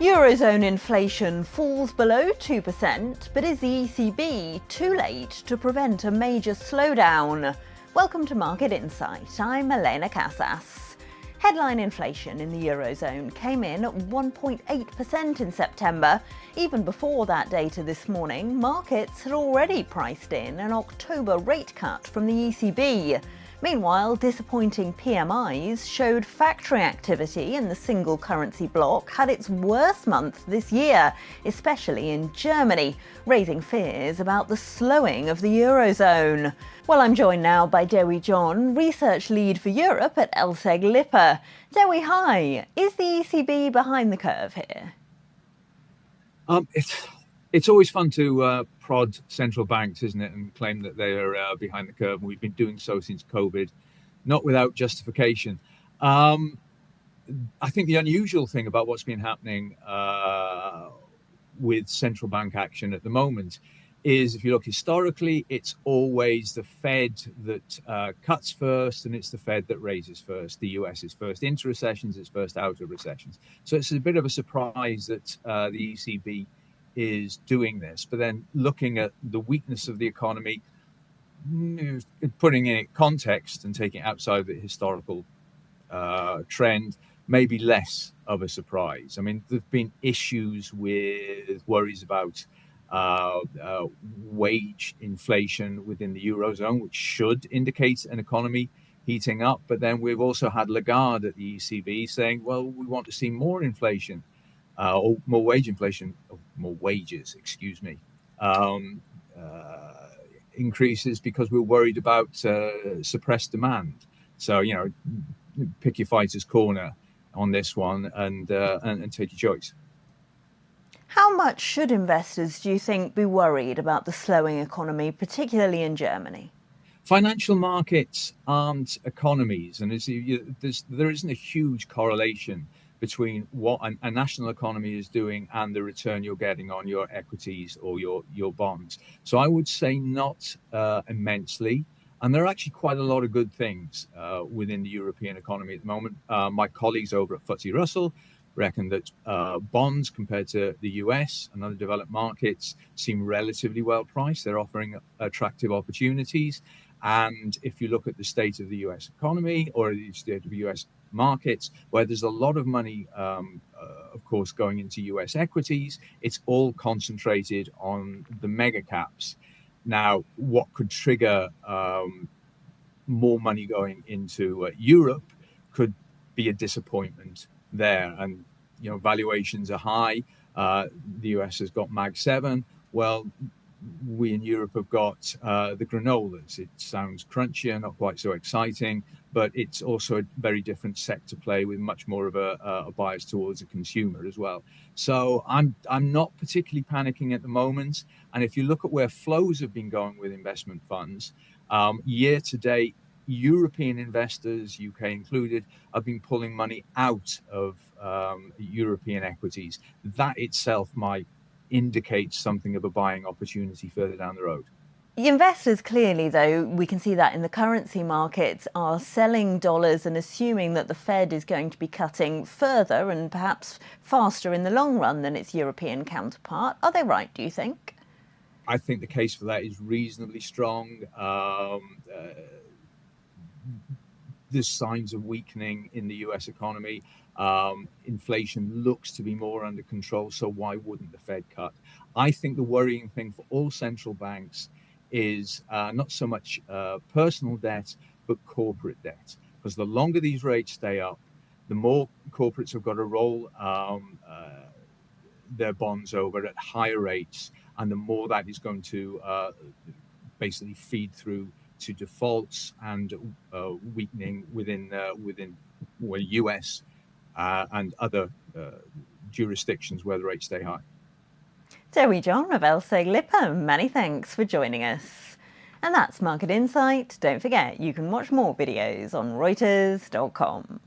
Eurozone inflation falls below 2%, but is the ECB too late to prevent a major slowdown? Welcome to Market Insight. I'm Elena Casas. Headline inflation in the Eurozone came in at 1.8% in September. Even before that data this morning, markets had already priced in an October rate cut from the ECB. Meanwhile, disappointing PMIs showed factory activity in the single currency bloc had its worst month this year, especially in Germany, raising fears about the slowing of the Eurozone. Well, I'm joined now by Dewi, research lead for Europe at LSEG. Dewi, hi. Is the ECB behind the curve here? It's always fun to prod central banks, isn't it, and claim that they are behind the curve. And we've been doing so since COVID, not without justification. I think the unusual thing about what's been happening with central bank action at the moment is, if you look historically, it's always the Fed that cuts first, and it's the Fed that raises first. The US is first into recessions, it's first out of recessions. So it's a bit of a surprise that the ECB is doing this, but then looking at the weakness of the economy, putting in it context and taking it outside of the historical trend, maybe less of a surprise. I mean, there've been issues with worries about wage inflation within the Eurozone, which should indicate an economy heating up. But then we've also had Lagarde at the ECB saying, well, we want to see more inflation. Or more wage inflation, more wages, increases because we're worried about suppressed demand. So, pick your fighter's corner on this one and take your choice. How much should investors, do you think, be worried about the slowing economy, particularly in Germany? Financial markets aren't economies, and there isn't a huge correlation between what a national economy is doing and the return you're getting on your equities or your bonds. So I would say not immensely. And there are actually quite a lot of good things within the European economy at the moment. My colleagues over at FTSE Russell reckon that bonds compared to the US and other developed markets seem relatively well priced. They're offering attractive opportunities. And if you look at the state of the US economy or the state of the US markets, where there's a lot of money, of course, going into US equities, it's all concentrated on the mega caps. Now, what could trigger more money going into Europe could be a disappointment there. And, valuations are high. The US has got Mag 7. Well, we in Europe have got the granolas. It sounds crunchier, not quite so exciting, but it's also a very different sector play with much more of a bias towards a consumer as well. So I'm not particularly panicking at the moment. And if you look at where flows have been going with investment funds, year to date, European investors, UK included, have been pulling money out of European equities. That itself might indicate something of a buying opportunity further down the road. The investors clearly, though, we can see that in the currency markets, are selling dollars and assuming that the Fed is going to be cutting further and perhaps faster in the long run than its European counterpart. Are they right, do you think? I think the case for that is reasonably strong. There's signs of weakening in the US economy. Inflation looks to be more under control, so why wouldn't the Fed cut? I think the worrying thing for all central banks is not so much personal debt, but corporate debt. Because the longer these rates stay up, the more corporates have got to roll their bonds over at higher rates, and the more that is going to basically feed through to defaults and weakening within US and other jurisdictions where the rates stay high. Dewi of LSEG, many thanks for joining us. And that's Market Insight. Don't forget, you can watch more videos on Reuters.com.